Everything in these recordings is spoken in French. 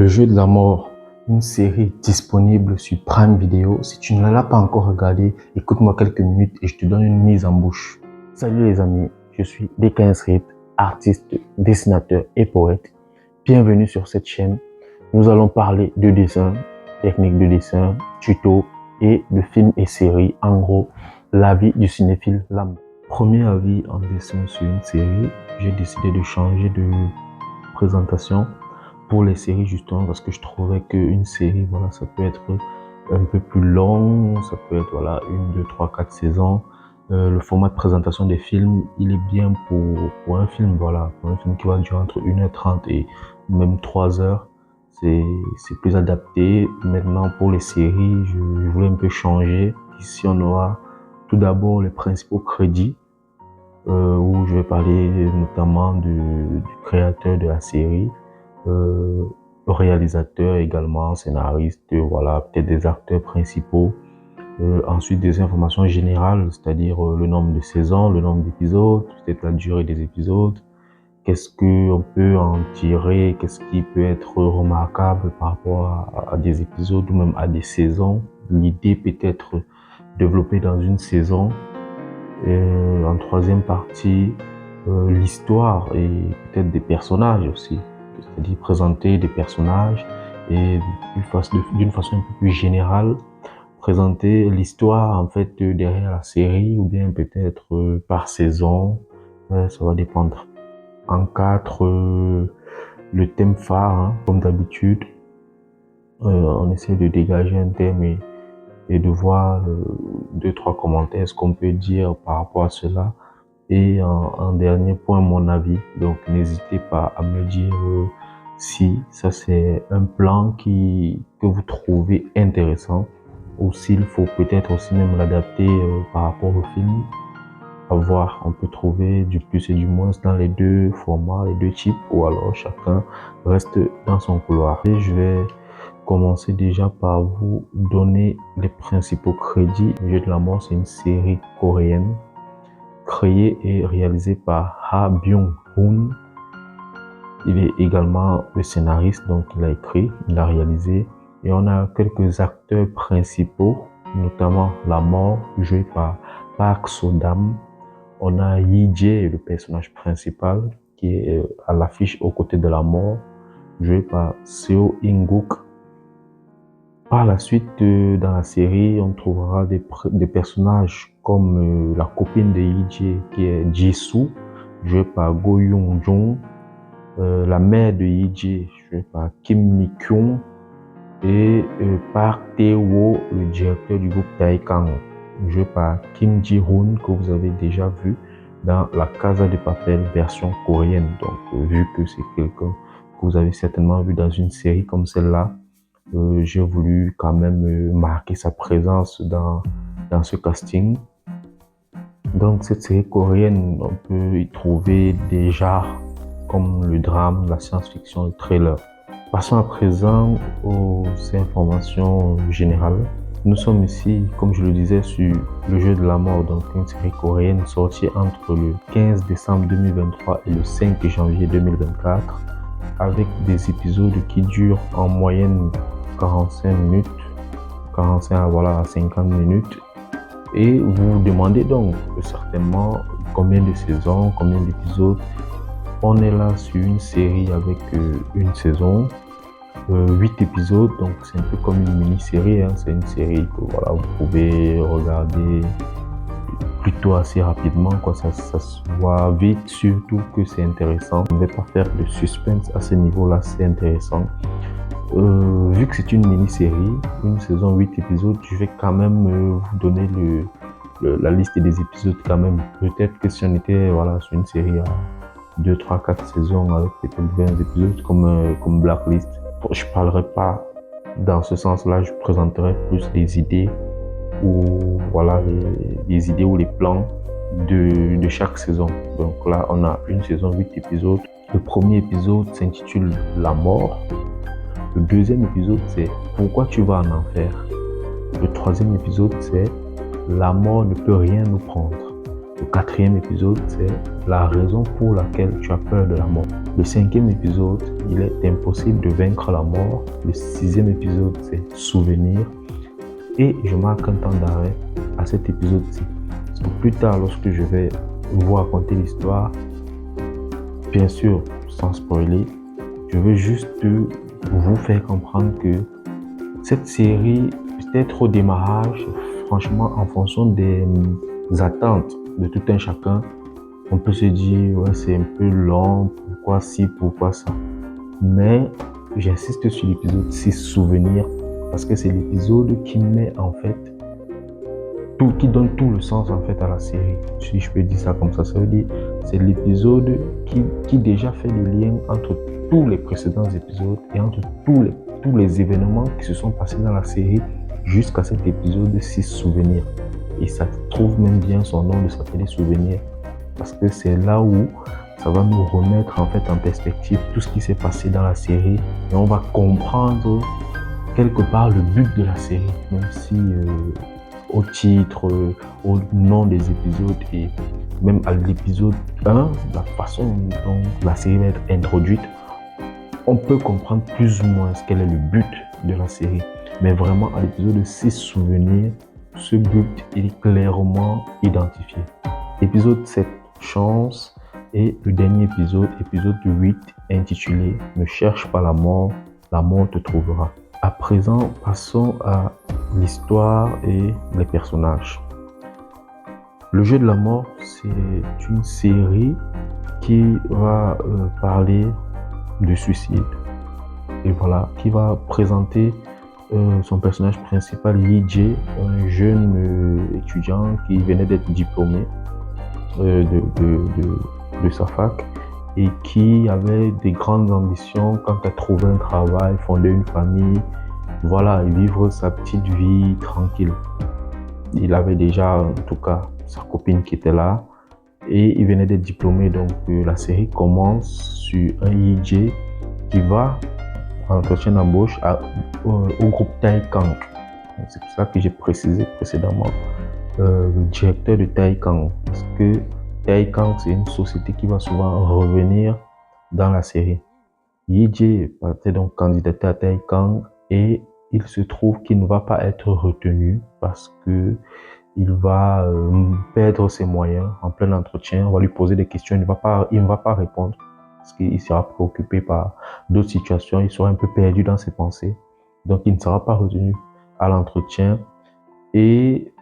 Le jeu de la mort, une série disponible sur Prime Video. Si tu ne l'as pas encore regardé, écoute-moi quelques minutes et je te donne une mise en bouche. Salut les amis, je suis DK artiste, dessinateur et poète. Bienvenue sur cette chaîne. Nous allons parler de dessin, technique de dessin, tuto et de films et séries. En gros, l'avis du cinéphile lambda. Premier avis en dessin sur une série, j'ai décidé de changer de présentation pour les séries justement parce que je trouvais qu'une série, voilà, ça peut être un peu plus long, ça peut être voilà 1, 2, 3, 4 saisons. Le format de présentation des films, il est bien pour un film, voilà, pour un film qui va durer entre 1h30 et même 3h. C'est plus adapté. Maintenant, pour les séries, je voulais un peu changer. Ici, on aura tout d'abord les principaux crédits, où je vais parler notamment du créateur de la série, le réalisateur également, scénariste, voilà, peut-être des acteurs principaux. Ensuite, des informations générales, c'est-à-dire le nombre de saisons, le nombre d'épisodes, peut-être la durée des épisodes, qu'est-ce qu'on peut en tirer, qu'est-ce qui peut être remarquable par rapport à des épisodes ou même à des saisons. L'idée peut être développée dans une saison. En troisième partie, l'histoire et peut-être des personnages aussi, c'est-à-dire présenter des personnages et d'une façon un peu plus générale, présenter l'histoire en fait derrière la série ou bien peut-être par saison, ça va dépendre. En 4, le thème phare, hein, comme d'habitude, on essaie de dégager un thème et de voir 2-3 commentaires, ce qu'on peut dire par rapport à cela. Et en dernier point, mon avis. Donc, n'hésitez pas à me dire si ça c'est un plan que vous trouvez intéressant ou s'il faut peut-être aussi même l'adapter par rapport au film. À voir, on peut trouver du plus et du moins dans les deux formats, les deux types, ou alors chacun reste dans son couloir. Et je vais commencer déjà par vous donner les principaux crédits. Le jeu de la mort, c'est une série coréenne créée et réalisée par Ha Byung-hun. Il est également le scénariste, donc il a écrit, il a réalisé. Et on a quelques acteurs principaux, notamment la mort, joué par Park So-dam. On a Yi-jae, le personnage principal, qui est à l'affiche aux côtés de la mort, joué par Seo In-guk. Par la suite, dans la série, on trouvera des personnages comme la copine de Yi-jae, qui est Jisoo, jouée par Go Young-jung, la mère de Yi-jae, jouée par Kim Mi-kyung, et Park Tae-woo, le directeur du groupe Daikang, joué par Kim Ji-hoon, que vous avez déjà vu dans La Casa de Papel version coréenne. Donc, vu que c'est quelqu'un que vous avez certainement vu dans une série comme celle-là, j'ai voulu quand même marquer sa présence dans ce casting. Donc, cette série coréenne, on peut y trouver des genres comme le drame, la science-fiction, le thriller. Passons à présent aux informations générales. Nous sommes ici, comme je le disais, sur Le Jeu de la mort, donc une série coréenne sortie entre le 15 décembre 2023 et le 5 janvier 2024, avec des épisodes qui durent en moyenne 45 minutes, 45 à 50 minutes. Et vous vous demandez donc certainement combien de saisons, combien d'épisodes. On est là sur une série avec une saison, 8 épisodes, donc c'est un peu comme une mini-série, hein. C'est une série que voilà, vous pouvez regarder plutôt assez rapidement, quoi. Ça se voit vite, surtout que c'est intéressant. On ne va pas faire de suspense à ce niveau-là, c'est intéressant. Vu que c'est une mini-série, une saison 8 épisodes, je vais quand même vous donner la liste des épisodes quand même. Peut-être que si on était voilà, sur une série à 2, 3, 4 saisons avec peut-être 20 épisodes comme Blacklist, je parlerai pas dans ce sens-là, je présenterai plus des idées ou voilà les idées ou les plans de chaque saison. Donc là, on a une saison 8 épisodes. Le premier épisode s'intitule La mort. Le deuxième épisode, c'est Pourquoi tu vas en enfer. Le troisième épisode, c'est La mort ne peut rien nous prendre. Le 4e épisode, c'est la raison pour laquelle tu as peur de la mort. Le 5e épisode, il est impossible de vaincre la mort. Le 6e épisode, c'est souvenir. Et je marque un temps d'arrêt à cet épisode-ci. Parce que plus tard, lorsque je vais vous raconter l'histoire, bien sûr, sans spoiler, je veux juste vous faire comprendre que cette série, peut-être au démarrage, franchement, en fonction des attentes de tout un chacun, on peut se dire, ouais, c'est un peu long, pourquoi ci, pourquoi ça. Mais j'insiste sur l'épisode 6, souvenir, parce que c'est l'épisode qui met en fait qui donne tout le sens en fait à la série. Si je peux dire ça comme ça veut dire c'est l'épisode qui déjà fait le lien entre tous les précédents épisodes et entre tous les événements qui se sont passés dans la série jusqu'à cet épisode 6, souvenir. Et ça trouve même bien son nom de s'appeler souvenir parce que c'est là où ça va nous remettre en fait en perspective tout ce qui s'est passé dans la série et on va comprendre quelque part le but de la série, même si au titre, au nom des épisodes et même à l'épisode 1, la façon dont la série va être introduite, on peut comprendre plus ou moins ce quel est le but de la série. Mais vraiment, à l'épisode 6, souvenir, ce but est clairement identifié. Épisode 7, chance, et le dernier épisode, épisode 8, intitulé « Ne cherche pas la mort te trouvera ». À présent, passons à l'histoire et les personnages. Le jeu de la mort, c'est une série qui va parler de suicide. Et voilà, qui va présenter son personnage principal, Yi-Jae, un jeune étudiant qui venait d'être diplômé de sa fac et qui avait des grandes ambitions quant à trouver un travail, fonder une famille, voilà, et vivre sa petite vie tranquille. Il avait déjà, en tout cas, sa copine qui était là et il venait d'être diplômé. Donc, la série commence sur un Yi-Jae qui va en entretien d'embauche au groupe Taikang. C'est pour ça que j'ai précisé précédemment le directeur de Taikang, parce que Taikang, c'est une société qui va souvent revenir dans la série. Yi-Jae était donc candidaté à Taikang et il se trouve qu'il ne va pas être retenu parce que il va perdre ses moyens en plein entretien. On va lui poser des questions, il ne va pas répondre parce qu'il sera préoccupé par d'autres situations, il sera un peu perdu dans ses pensées. Donc il ne sera pas retenu à l'entretien et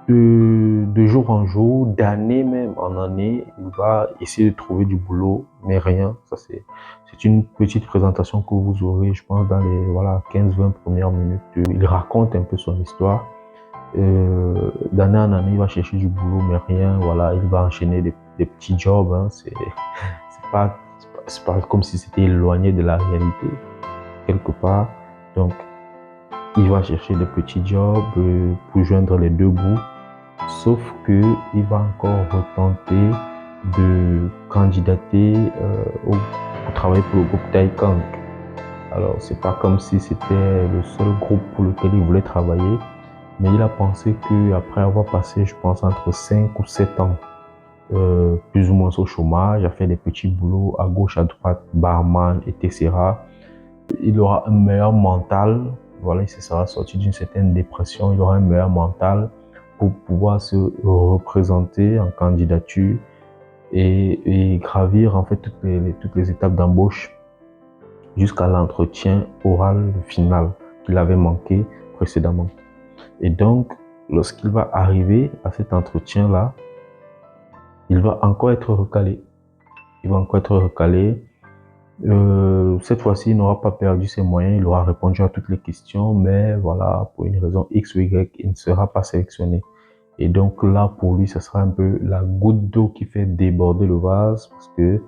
de jour en jour, d'année même en année, il va essayer de trouver du boulot, mais rien. Ça c'est une petite présentation que vous aurez, je pense, dans les 15-20 premières minutes. Il raconte un peu son histoire. D'année en année, il va chercher du boulot, mais rien. Voilà, il va enchaîner des petits jobs. Hein. C'est pas comme si c'était éloigné de la réalité quelque part. Donc, il va chercher des petits jobs pour joindre les deux bouts. Sauf que il va encore retenter de candidater pour travailler pour le groupe Taikang. Alors, c'est pas comme si c'était le seul groupe pour lequel il voulait travailler, mais il a pensé qu'après avoir passé, je pense, entre 5 ou 7 ans, plus ou moins au chômage, à faire des petits boulots à gauche, à droite, barman, etc., il aura un meilleur mental. Voilà, il se sera sorti d'une certaine dépression, il aura un meilleur mental pour pouvoir se représenter en candidature et gravir en fait toutes les étapes d'embauche jusqu'à l'entretien oral final qu'il avait manqué précédemment. Et donc, lorsqu'il va arriver à cet entretien-là, il va encore être recalé. Cette fois-ci, il n'aura pas perdu ses moyens, il aura répondu à toutes les questions, mais voilà, pour une raison X ou Y, il ne sera pas sélectionné. Et donc là, pour lui, ce sera un peu la goutte d'eau qui fait déborder le vase parce que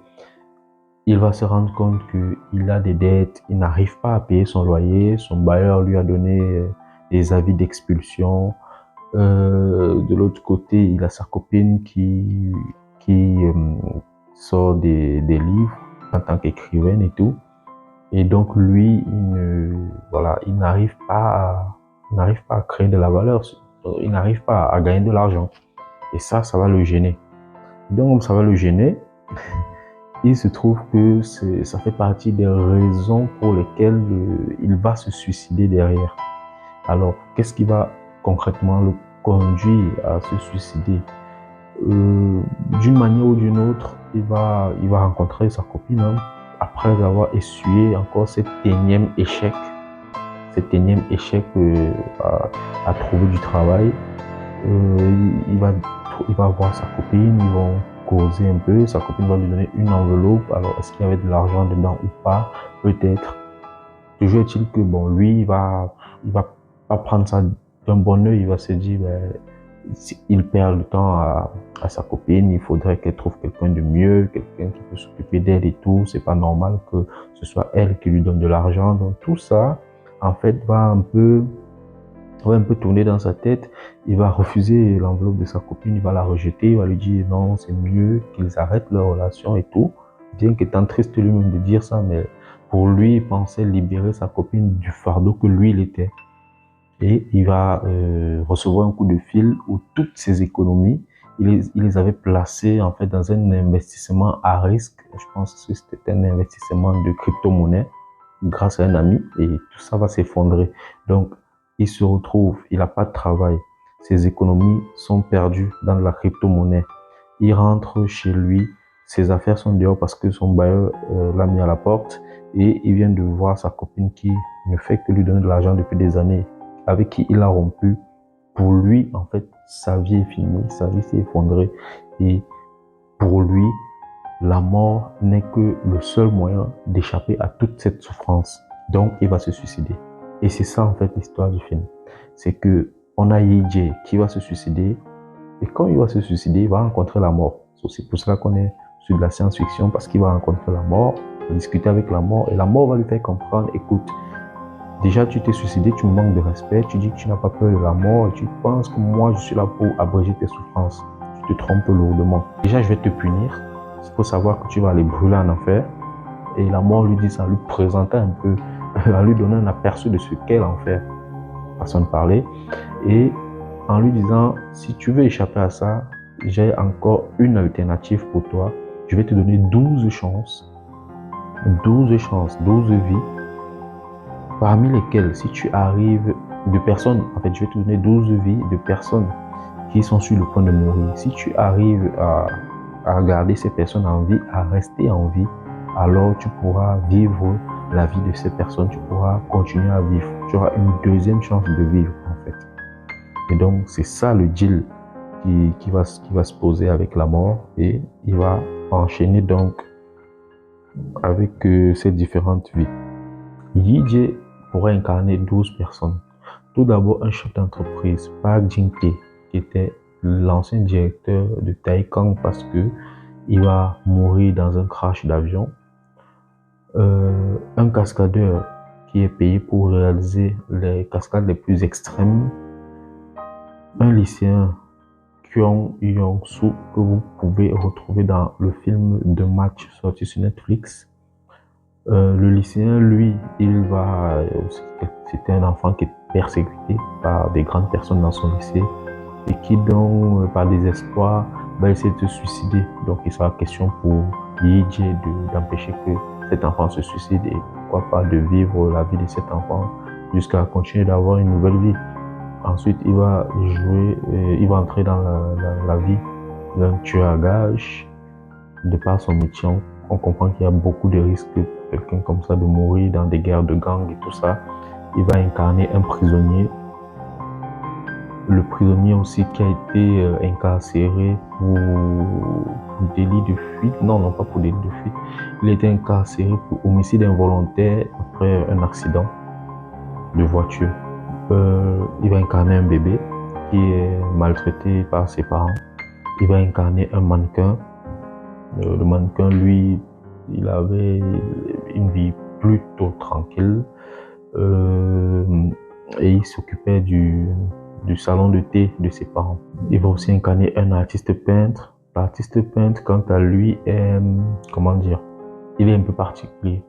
il va se rendre compte qu'il a des dettes, il n'arrive pas à payer son loyer, son bailleur lui a donné des avis d'expulsion. De l'autre côté, il a sa copine qui sort des livres en tant qu'écrivaine et tout. Et donc lui, il n'arrive pas à créer de la valeur, il n'arrive pas à gagner de l'argent. Et ça va le gêner. Donc, comme ça va le gêner, il se trouve que ça fait partie des raisons pour lesquelles il va se suicider derrière. Alors, qu'est-ce qui va concrètement le conduire à se suicider? D'une manière ou d'une autre, il va rencontrer sa copine, hein, après avoir essuyé encore cet énième échec à trouver du travail. Il va voir sa copine, ils vont causer un peu, sa copine va lui donner une enveloppe. Alors, est-ce qu'il y avait de l'argent dedans ou pas? Peut-être. Toujours est-il que, bon, lui, il va pas prendre ça d'un bon oeil, il va se dire, ben, il perd le temps à sa copine, il faudrait qu'elle trouve quelqu'un de mieux, quelqu'un qui peut s'occuper d'elle et tout. C'est pas normal que ce soit elle qui lui donne de l'argent. Donc, tout ça, en fait, va un peu tourner dans sa tête. Il va refuser l'enveloppe de sa copine, il va la rejeter, il va lui dire non, c'est mieux qu'ils arrêtent leur relation et tout. Bien qu'étant triste lui-même de dire ça, mais pour lui, il pensait libérer sa copine du fardeau que lui, il était. Et il va recevoir un coup de fil où toutes ses économies, il les avait placées en fait dans un investissement à risque. Je pense que c'était un investissement de crypto-monnaie grâce à un ami, et tout ça va s'effondrer. Donc, il se retrouve, il n'a pas de travail. Ses économies sont perdues dans la crypto-monnaie. Il rentre chez lui, ses affaires sont dehors parce que son bailleur l'a mis à la porte, et il vient de voir sa copine qui ne fait que lui donner de l'argent depuis des années, avec qui il a rompu. Pour lui, en fait, sa vie est finie, sa vie s'est effondrée, et pour lui, la mort n'est que le seul moyen d'échapper à toute cette souffrance. Donc, il va se suicider. Et c'est ça, en fait, l'histoire du film. C'est que on a Yi-Jae qui va se suicider. Et quand il va se suicider, il va rencontrer la mort. C'est aussi pour cela qu'on est sur de la science-fiction, parce qu'il va rencontrer la mort, discuter avec la mort, et la mort va lui faire comprendre, écoute, déjà tu t'es suicidé, tu me manques de respect, tu dis que tu n'as pas peur de la mort, et tu penses que moi je suis là pour abréger tes souffrances. Tu te trompes lourdement. Déjà, je vais te punir. Il faut savoir que tu vas aller brûler en enfer. Et la mort lui dit ça, lui présentait un peu, à lui donner un aperçu de ce qu'est l'enfer, façon de parler. Et en lui disant, si tu veux échapper à ça, j'ai encore une alternative pour toi. Je vais te donner 12 chances, 12 vies, parmi lesquelles, si tu arrives, de personnes, en fait, je vais te donner 12 vies de personnes qui sont sur le point de mourir. Si tu arrives à garder ces personnes en vie, à rester en vie, alors tu pourras vivre la vie de ces personnes, tu pourras continuer à vivre. Tu auras une deuxième chance de vivre, en fait. Et donc, c'est ça le deal qui va se poser avec la mort, et il va enchaîner donc avec ces différentes vies. Yi-Jae pourrait incarner 12 personnes. Tout d'abord, un chef d'entreprise, Park Jin-tae, qui était l'ancien directeur de Taekang, parce que il va mourir dans un crash d'avion. Un cascadeur qui est payé pour réaliser les cascades les plus extrêmes. Un lycéen, Kwon Young-soo, que vous pouvez retrouver dans le film de match sorti sur Netflix. Le lycéen, lui, c'était un enfant qui est persécuté par des grandes personnes dans son lycée, et qui donc, par désespoir, va essayer de se suicider. Donc, il sera question pour Yi-Jae d'empêcher que cet enfant se suicide, et pourquoi pas de vivre la vie de cet enfant jusqu'à continuer d'avoir une nouvelle vie. Ensuite, il va entrer dans la vie d'un tueur à gages. De par son métier, on comprend qu'il y a beaucoup de risques pour quelqu'un comme ça de mourir dans des guerres de gangs et tout ça. Il va incarner un prisonnier. Le prisonnier aussi qui a été incarcéré pour délit de fuite. Non, pas pour délit de fuite. Il a été incarcéré pour homicide involontaire après un accident de voiture. Il va incarner un bébé qui est maltraité par ses parents. Il va incarner un mannequin. Le mannequin, lui, il avait une vie plutôt tranquille, et il s'occupait du salon de thé de ses parents. Il va aussi incarner un artiste peintre. L'artiste peintre, quant à lui, est, comment dire, il est un peu particulier.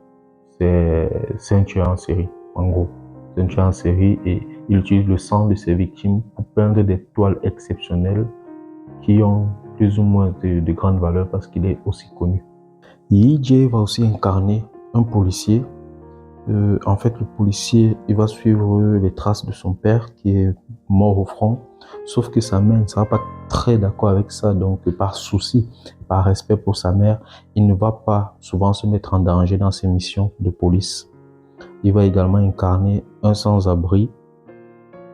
C'est un tueur en série, en gros. C'est un tueur en série, et il utilise le sang de ses victimes pour peindre des toiles exceptionnelles qui ont plus ou moins de grandes valeurs parce qu'il est aussi connu. Yi va aussi incarner un policier. En fait, le policier, il va suivre les traces de son père qui est mort au front, sauf que sa mère ne sera pas très d'accord avec ça, donc par souci, par respect pour sa mère, il ne va pas souvent se mettre en danger dans ses missions de police. Il va également incarner un sans-abri,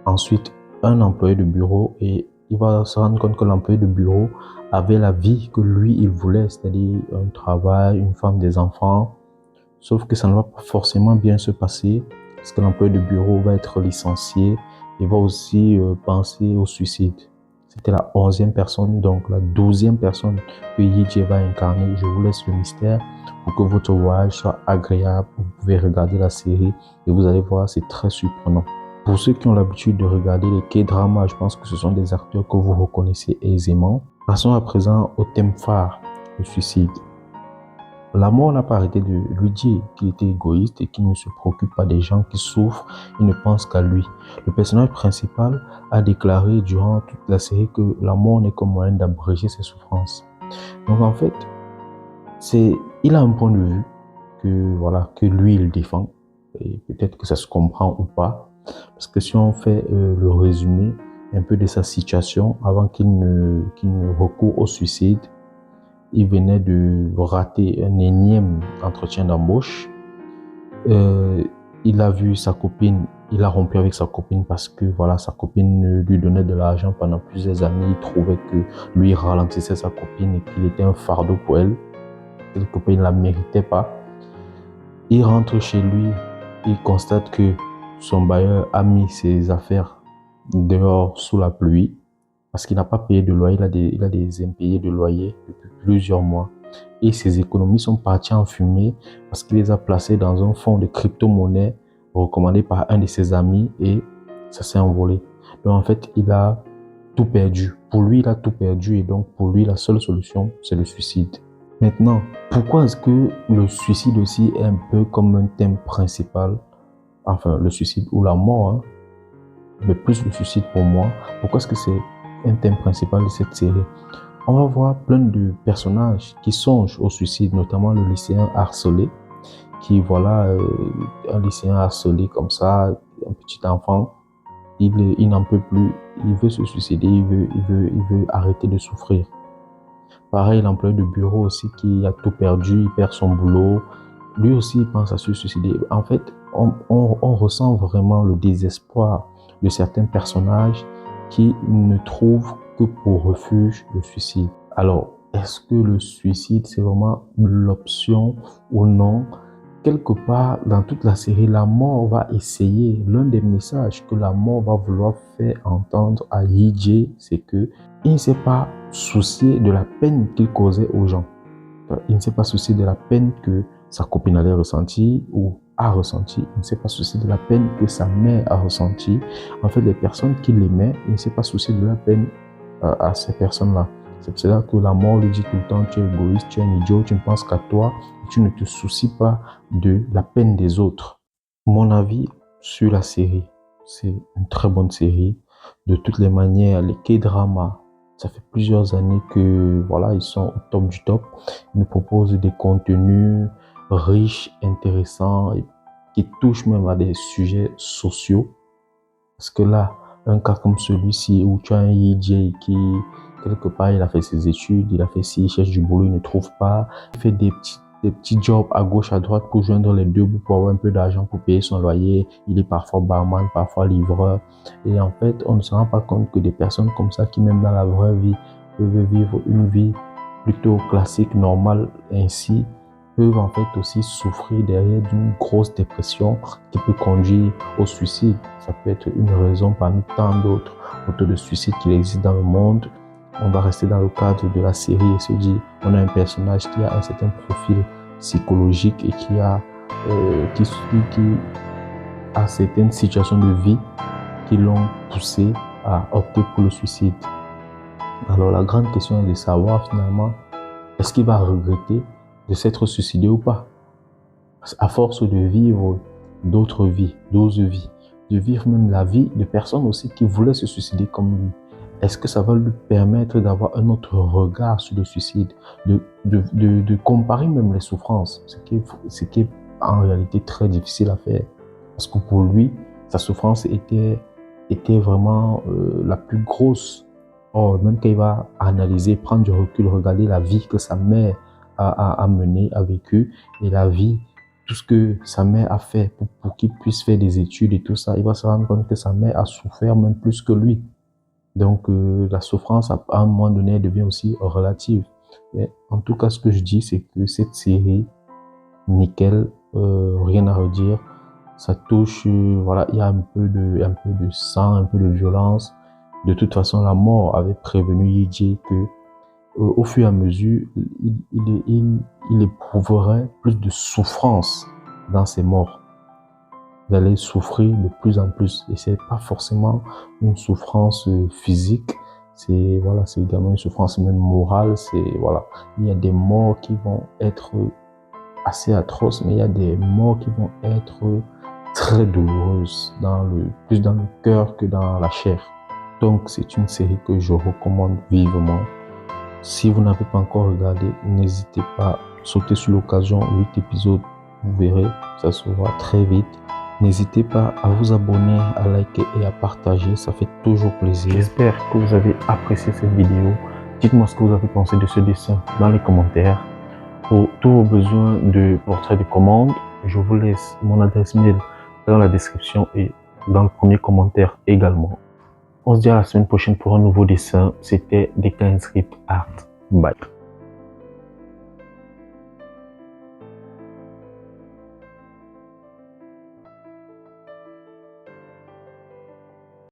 ensuite un employé de bureau, et il va se rendre compte que l'employé de bureau avait la vie que lui, il voulait, c'est-à-dire un travail, une femme, des enfants. Sauf que ça ne va pas forcément bien se passer parce que l'employé de bureau va être licencié et va aussi penser au suicide. C'était la 11e personne, donc la 12e personne que Yi va incarner. Je vous laisse le mystère pour que votre voyage soit agréable. Vous pouvez regarder la série et vous allez voir, c'est très surprenant. Pour ceux qui ont l'habitude de regarder les K-dramas, je pense que ce sont des acteurs que vous reconnaissez aisément. Passons à présent au thème phare, le suicide. La mort n'a pas arrêté de lui dire qu'il était égoïste et qu'il ne se préoccupe pas des gens qui souffrent, il ne pense qu'à lui. Le personnage principal a déclaré durant toute la série que la mort n'est qu'un moyen d'abréger ses souffrances. Donc en fait, il a un point de vue que lui il défend, et peut-être que ça se comprend ou pas, parce que si on fait le résumé un peu de sa situation avant qu'il ne recourt au suicide, il venait de rater un énième entretien d'embauche. Il a vu sa copine, il a rompu avec sa copine parce que voilà, sa copine lui donnait de l'argent pendant plusieurs années. Il trouvait que lui ralentissait sa copine et qu'il était un fardeau pour elle. Cette copine ne la méritait pas. Il rentre chez lui, il constate que son bailleur a mis ses affaires dehors sous la pluie parce qu'il n'a pas payé de loyer, il a des impayés de loyer depuis plusieurs mois. Et ses économies sont parties en fumée parce qu'il les a placées dans un fonds de crypto-monnaie recommandé par un de ses amis et ça s'est envolé. Donc en fait, il a tout perdu. Pour lui, il a tout perdu et donc pour lui, la seule solution, c'est le suicide. Maintenant, pourquoi est-ce que le suicide aussi est un peu comme un thème principal? Enfin, le suicide ou la mort, hein, mais plus le suicide pour moi. Pourquoi est-ce que c'est un thème principal de cette série? On va voir plein de personnages qui songent au suicide, notamment le lycéen harcelé, qui voilà, un lycéen harcelé comme ça, un petit enfant, il n'en peut plus, il veut se suicider, il veut arrêter de souffrir. Pareil, l'employé de bureau aussi qui a tout perdu, il perd son boulot, lui aussi il pense à se suicider. En fait, on ressent vraiment le désespoir de certains personnages qui ne trouvent que pour refuge le suicide. Alors, est-ce que le suicide, c'est vraiment l'option ou non? Quelque part, dans toute la série, la mort va essayer, l'un des messages que la mort va vouloir faire entendre à Yi, c'est que il ne s'est pas soucié de la peine qu'il causait aux gens. Il ne s'est pas soucié de la peine que sa copine allait ressentir ou a ressenti. Il ne s'est pas soucié de la peine que sa mère a ressentie. En fait, les personnes qu'il aimait, il ne s'est pas soucié de la peine à ces personnes-là. C'est pour cela que la mort lui dit tout le temps, tu es égoïste, tu es un idiot, tu ne penses qu'à toi, tu ne te soucies pas de la peine des autres. Mon avis sur la série, c'est une très bonne série. De toutes les manières, les K-dramas, ça fait plusieurs années que voilà, ils sont au top du top. Ils nous proposent des contenus riches, intéressants, et qui touchent même à des sujets sociaux. Parce que là, un cas comme celui-ci où tu as un EJ qui, quelque part, il a fait ses études, il a fait ci, il cherche du boulot, il ne trouve pas. Il fait des petits jobs à gauche, à droite pour joindre les deux bouts, pour avoir un peu d'argent pour payer son loyer. Il est parfois barman, parfois livreur. Et en fait, on ne se rend pas compte que des personnes comme ça, qui même dans la vraie vie, peuvent vivre une vie plutôt classique, normale, ainsi, peuvent en fait aussi souffrir derrière d'une grosse dépression qui peut conduire au suicide. Ça peut être une raison parmi tant d'autres autres de suicide qu'il existe dans le monde. On va rester dans le cadre de la série et se dire, on a un personnage qui a un certain profil psychologique et qui a certaines situations de vie qui l'ont poussé à opter pour le suicide. Alors la grande question est de savoir finalement, est-ce qu'il va regretter de s'être suicidé ou pas? À force de vivre d'autres vies, de vivre même la vie de personnes aussi qui voulaient se suicider comme lui. est-ce que ça va lui permettre d'avoir un autre regard sur le suicide, de comparer même les souffrances, ce qui est en réalité très difficile à faire. Parce que pour lui, sa souffrance était vraiment la plus grosse. Or, même quand il va analyser, prendre du recul, regarder la vie que sa mère a menée, a vécue, et la vie, tout ce que sa mère a fait pour qu'il puisse faire des études et tout ça, il va se rendre compte que sa mère a souffert même plus que lui. Donc, la souffrance, à un moment donné, elle devient aussi relative. Mais en tout cas, ce que je dis, c'est que cette série, nickel, rien à redire. Ça touche, voilà, il y a un peu de sang, un peu de violence. De toute façon, la mort avait prévenu Yidji que, au fur et à mesure, il éprouverait plus de souffrance dans ses morts. Vous allez souffrir de plus en plus. Et c'est pas forcément une souffrance physique. C'est, voilà, c'est également une souffrance même morale. C'est, voilà, il y a des morts qui vont être assez atroces, mais il y a des morts qui vont être très douloureuses, plus dans le cœur que dans la chair. Donc, c'est une série que je recommande vivement. Si vous n'avez pas encore regardé, n'hésitez pas à sauter sur l'occasion. 8 épisodes, vous verrez, ça se voit très vite. N'hésitez pas à vous abonner, à liker et à partager, ça fait toujours plaisir. J'espère que vous avez apprécié cette vidéo. Dites-moi ce que vous avez pensé de ce dessin dans les commentaires. Pour tous vos besoins de portrait de commande, je vous laisse mon adresse mail dans la description et dans le premier commentaire également. On se dit à la semaine prochaine pour un nouveau dessin. C'était DKN Script Art. Bye.